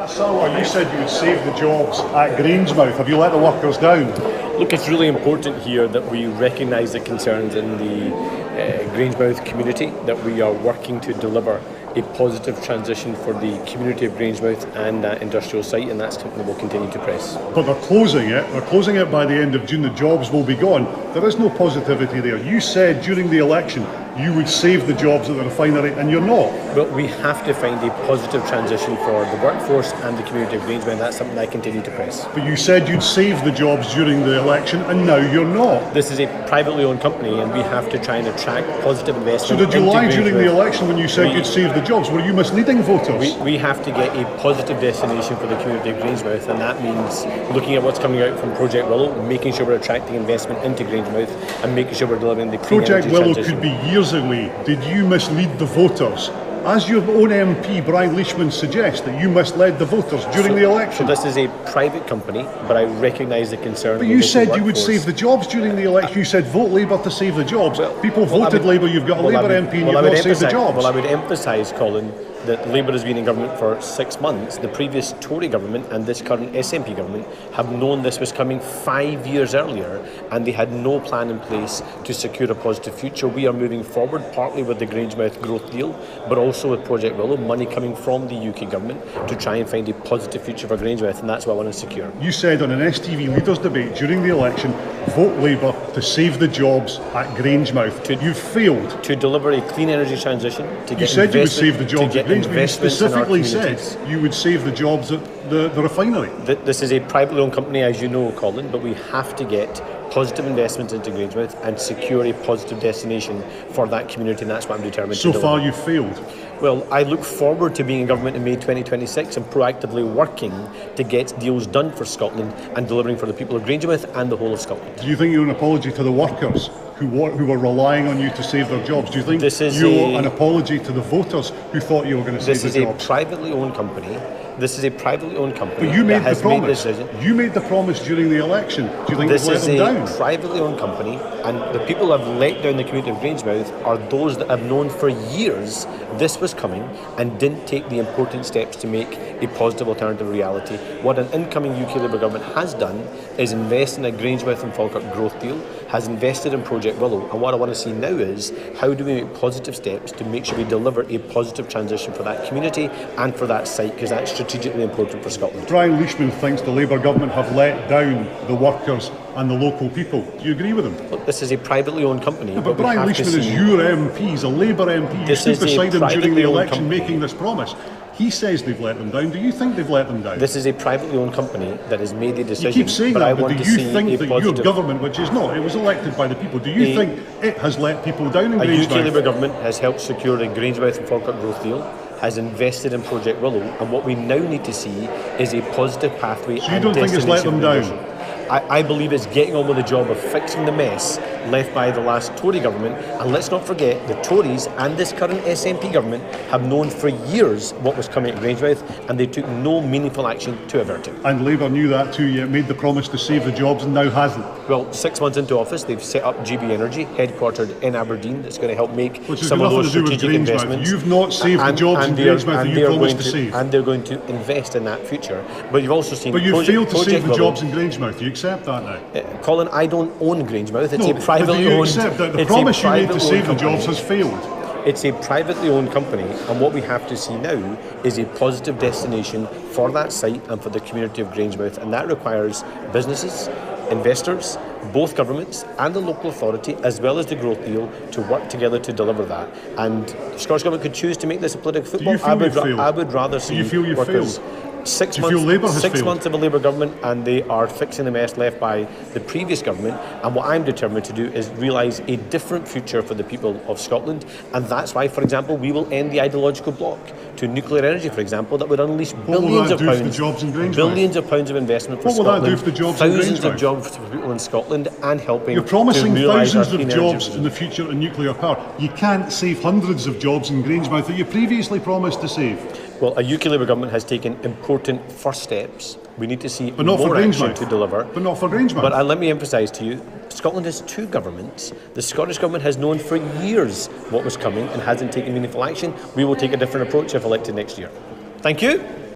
Sarwar, you said you would save the jobs at Grangemouth. Have you let the workers down? Look, it's really important here that we recognise the concerns in the Grangemouth community, that we are working to deliver a positive transition for the community of Grangemouth and that industrial site, and that's something we'll continue to press. But they're closing it. They're closing it by the end of June. The jobs will be gone. There is no positivity there. You said during the election you would save the jobs at the refinery, and you're not. But we have to find a positive transition for the workforce and the community of Grangemouth, and that's something I continue to press. But you said you'd save the jobs during the election, and now you're not. This is a privately owned company, and we have to try and attract positive investment. So did you lie during the election when you said you'd save the jobs? Were you misleading voters? We have to get a positive destination for the community of Grangemouth, and that means looking at what's coming out from Project Willow, making sure we're attracting investment into Grangemouth, and making sure we're delivering the clean Project energy Willow transition. could be years away. Did you mislead the voters? As your own MP, Brian Leishman, suggests that you misled the voters during the election. So this is a private company, but I recognise the concern. But you said you would save the jobs during the election. You said vote Labour to save the jobs. People voted Labour. You've got a Labour MP and you've not saved the jobs. Well, I would emphasise, Colin, that Labour has been in government for 6 months. The previous Tory government and this current SNP government have known this was coming 5 years earlier, and they had no plan in place to secure a positive future. We are moving forward, partly with the Grangemouth growth deal, but also with Project Willow, money coming from the UK government to try and find a positive future for Grangemouth, and that's what I want to secure. You said on an STV Leaders debate during the election, vote Labour to save the jobs at Grangemouth. You failed. To deliver a clean energy transition, to get you said you would save the jobs at Grangemouth. You specifically said you would save the jobs at the refinery. This is a privately owned company, as you know, Colin, but we have to get positive investment into Grangemouth and secure a positive destination for that community, and that's what I'm determined to do. So far you've failed. Well, I look forward to being in government in May 2026 and proactively working to get deals done for Scotland and delivering for the people of Grangemouth and the whole of Scotland. Do you think you're an apology to the workers who were relying on you to save their jobs? Do you think you're an apology to the voters who thought you were going to save the jobs? This is a privately owned company. This is a privately owned company. But you made the promise. You made the promise during the election. Do you think you've let them down? This is a privately owned company, and the people who have let down the community of Grangemouth are those that have known for years this was coming and didn't take the important steps to make a positive alternative reality. What an incoming UK Labour government has done is invest in a Grangemouth and Falkirk growth deal, has invested in Project Willow, and what I want to see now is how do we make positive steps to make sure we deliver a positive transition for that community and for that site, because that's strategically important for Scotland. Brian Leishman thinks the Labour government have let down the workers and the local people. Do you agree with him? Look, this is a privately owned company. Yeah, but Brian Leishman is your MP, he's a Labour MP. You stood beside him during the election making this promise. He says they've let them down. Do you think they've let them down? This is a privately owned company that has made a decision. You keep saying that, but do you think that your government, which is not, it was elected by the people, do you think it has let people down in Grangemouth? A UK Labour government has helped secure a Grangemouth and Falkirk growth deal, has invested in Project Willow, and what we now need to see is a positive pathway. So you don't think it's let them down? I believe it's getting on with the job of fixing the mess left by the last Tory government, and let's not forget the Tories and this current SNP government have known for years what was coming at Grangemouth, and they took no meaningful action to avert it. And Labour knew that too, yet made the promise to save the jobs and now hasn't. Well, 6 months into office, they've set up GB Energy, headquartered in Aberdeen, that's going to help make some of those strategic investments. You've not saved the jobs in Grangemouth that you promised to save. And they're going to invest in that future. But you've also seen... But you failed to save the jobs in Grangemouth. Do you accept that now? Colin, I don't own Grangemouth. It's a privately owned... Do you accept that the promise you made to save the jobs has failed? It's a privately owned company, and what we have to see now is a positive destination for that site and for the community of Grangemouth, and that requires businesses, investors, both governments and the local authority, as well as the growth deal, to work together to deliver that. And the Scottish Government could choose to make this a political football. I would rather see workers... 6 months of a Labour government, and they are fixing the mess left by the previous government, and what I'm determined to do is realise a different future for the people of Scotland, and that's why, for example, we will end the ideological block to nuclear energy, for example, that would unleash billions of pounds of investment for Scotland, thousands of jobs for people in Scotland, and helping. You're promising thousands of jobs in the future in nuclear power. You can't save hundreds of jobs in Grangemouth that you previously promised to save. Well, a UK Labour government has taken important first steps. We need to see more action to deliver. But not for Grangemouth. But let me emphasise to you, Scotland has two governments. The Scottish Government has known for years what was coming and hasn't taken meaningful action. We will take a different approach if elected next year. Thank you.